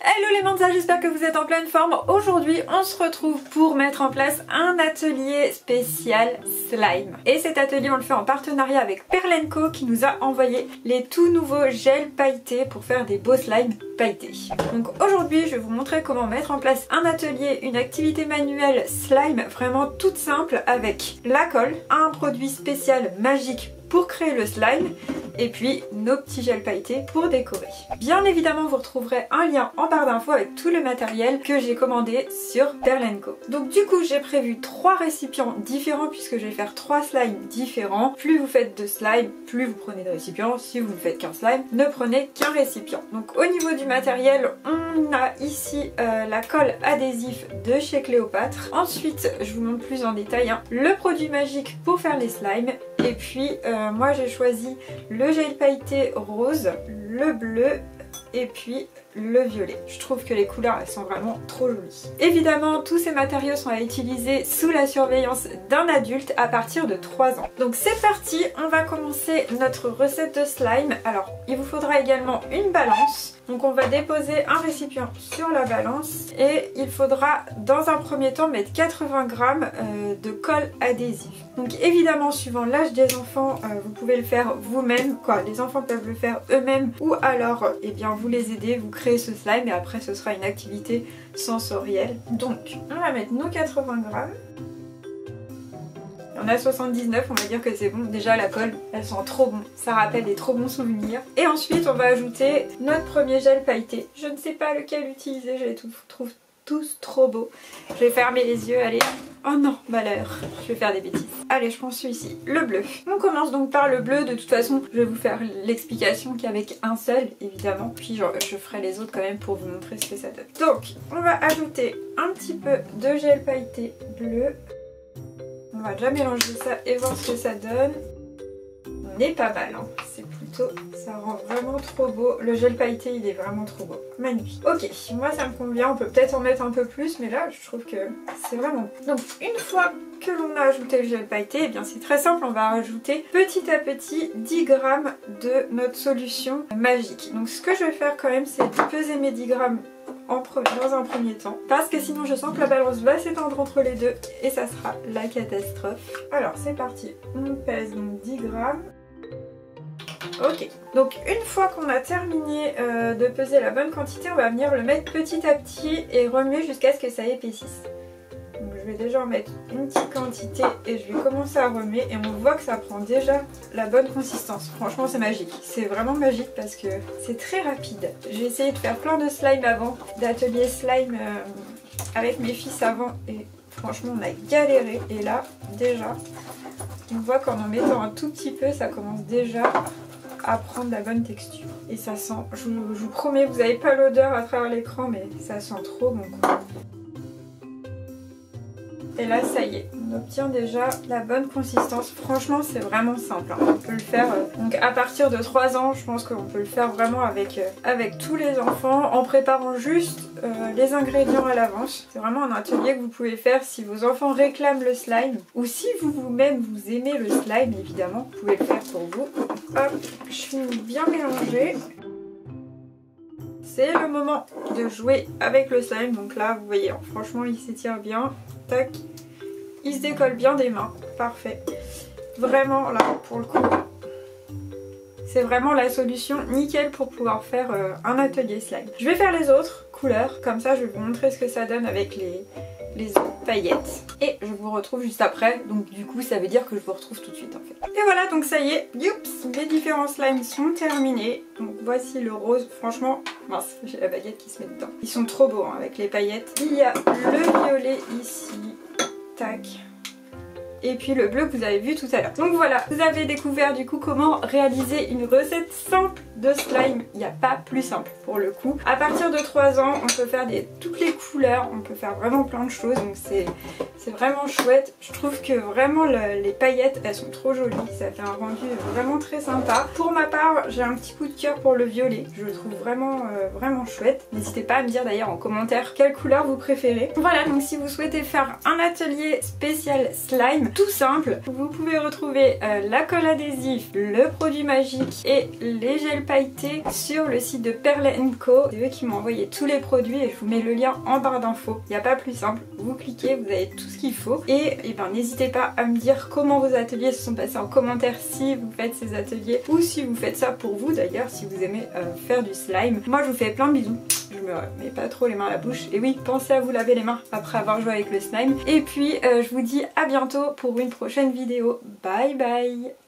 Hello les manzas, j'espère que vous êtes en pleine forme. Aujourd'hui on se retrouve pour mettre en place un atelier spécial slime. Et cet atelier on le fait en partenariat avec Perlen Co qui nous a envoyé les tout nouveaux gels pailletés pour faire des beaux slimes pailletés. Donc aujourd'hui je vais vous montrer comment mettre en place un atelier, une activité manuelle slime vraiment toute simple avec la colle, un produit spécial magique pour créer le slime et puis nos petits gels pailletés pour décorer. Bien évidemment vous retrouverez un lien en barre d'infos avec tout le matériel que j'ai commandé sur Perlen Co. Donc du coup j'ai prévu 3 récipients différents puisque je vais faire 3 slimes différents. Plus vous faites de slime, plus vous prenez de récipients. Si vous ne faites qu'un slime, ne prenez qu'un récipient. Donc au niveau du matériel, on a ici la colle adhésif de chez Cléopâtre. Ensuite je vous montre plus en détail le produit magique pour faire les slimes. Et puis moi j'ai choisi le gel pailleté rose, le bleu et puis le violet. Je trouve que les couleurs elles sont vraiment trop jolies. Évidemment tous ces matériaux sont à utiliser sous la surveillance d'un adulte à partir de 3 ans. Donc c'est parti, on va commencer notre recette de slime. Alors il vous faudra également une balance. Donc on va déposer un récipient sur la balance et il faudra dans un premier temps mettre 80 g de colle adhésive. Donc évidemment suivant l'âge des enfants vous pouvez le faire vous-même, les enfants peuvent le faire eux-mêmes ou alors eh bien vous les aidez, vous créez ce slime et après ce sera une activité sensorielle. Donc on va mettre nos 80 g. On a 79, on va dire que c'est bon. Déjà la colle, elle sent trop bon. Ça rappelle des trop bons souvenirs. Et ensuite on va ajouter notre premier gel pailleté. Je ne sais pas lequel utiliser, je les trouve tous trop beaux. Je vais fermer les yeux, allez. Oh non, malheur, je vais faire des bêtises. Allez, je prends celui-ci, le bleu. On commence donc par le bleu. De toute façon, je vais vous faire l'explication qu'avec un seul, évidemment. Puis je ferai les autres quand même pour vous montrer ce que ça donne. Donc, on va ajouter un petit peu de gel pailleté bleu. On va déjà mélanger ça et voir ce que ça donne. On est pas mal, hein. C'est plutôt... ça rend vraiment trop beau. Le gel pailleté, il est vraiment trop beau. Magnifique. Ok, moi ça me convient. On peut peut-être en mettre un peu plus, mais là, je trouve que c'est vraiment bon. Donc, une fois que l'on a ajouté le gel pailleté, eh bien c'est très simple. On va rajouter petit à petit 10 g de notre solution magique. Donc, ce que je vais faire quand même, c'est de peser mes 10 g dans un premier temps parce que sinon je sens que la balance va s'étendre entre les deux et ça sera la catastrophe. Alors c'est parti, on pèse donc 10 g. Ok, donc une fois qu'on a terminé de peser la bonne quantité, on va venir le mettre petit à petit et remuer jusqu'à ce que ça épaississe. Donc je vais déjà en mettre une petite quantité et je vais commencer à remuer et on voit que ça prend déjà la bonne consistance. Franchement c'est magique, c'est vraiment magique parce que c'est très rapide. J'ai essayé de faire plein de slime avant, d'ateliers slime avec mes fils avant et franchement on a galéré. Et là déjà on voit qu'en mettant un tout petit peu ça commence déjà à prendre la bonne texture. Et ça sent, je vous promets, vous n'avez pas l'odeur à travers l'écran mais ça sent trop bon quoi. Et là ça y est, on obtient déjà la bonne consistance. Franchement c'est vraiment simple, hein. On peut le faire donc à partir de 3 ans. Je pense qu'on peut le faire vraiment avec tous les enfants en préparant juste les ingrédients à l'avance. C'est vraiment un atelier que vous pouvez faire si vos enfants réclament le slime ou si vous-même vous aimez le slime évidemment, vous pouvez le faire pour vous. Hop, je finis bien mélanger. C'est le moment de jouer avec le slime. Donc là vous voyez, franchement il s'étire bien. Tac, il se décolle bien des mains, parfait. Vraiment là pour le coup, c'est vraiment la solution nickel pour pouvoir faire un atelier slime. Je vais faire les autres couleurs, comme ça je vais vous montrer ce que ça donne avec les autres paillettes. Et je vous retrouve juste après, donc du coup ça veut dire que je vous retrouve tout de suite en fait. Et voilà, donc ça y est, youps, les différents slimes sont terminés. Donc voici le rose, franchement, mince, j'ai la baguette qui se met dedans. Ils sont trop beaux hein, avec les paillettes. Il y a le violet ici, tac. Et puis le bleu que vous avez vu tout à l'heure. Donc voilà, vous avez découvert du coup comment réaliser une recette simple de slime. Il n'y a pas plus simple pour le coup. À partir de 3 ans, on peut faire toutes les couleurs, on peut faire vraiment plein de choses. Donc c'est vraiment chouette. Je trouve que vraiment les paillettes, elles sont trop jolies. Ça fait un rendu vraiment très sympa. Pour ma part, j'ai un petit coup de cœur pour le violet. Je le trouve vraiment, vraiment chouette. N'hésitez pas à me dire d'ailleurs en commentaire quelle couleur vous préférez. Voilà, donc si vous souhaitez faire un atelier spécial slime, tout simple. Vous pouvez retrouver la colle adhésif, le produit magique et les gels pailletés sur le site de Pearl & Co. C'est eux qui m'ont envoyé tous les produits et je vous mets le lien en barre d'infos. Il n'y a pas plus simple, vous cliquez, vous avez tout ce qu'il faut et ben n'hésitez pas à me dire comment vos ateliers se sont passés en commentaire si vous faites ces ateliers ou si vous faites ça pour vous d'ailleurs, si vous aimez faire du slime. Moi je vous fais plein de bisous, je me mets pas trop les mains à la bouche et oui, pensez à vous laver les mains après avoir joué avec le slime et puis je vous dis à bientôt pour une prochaine vidéo. Bye bye.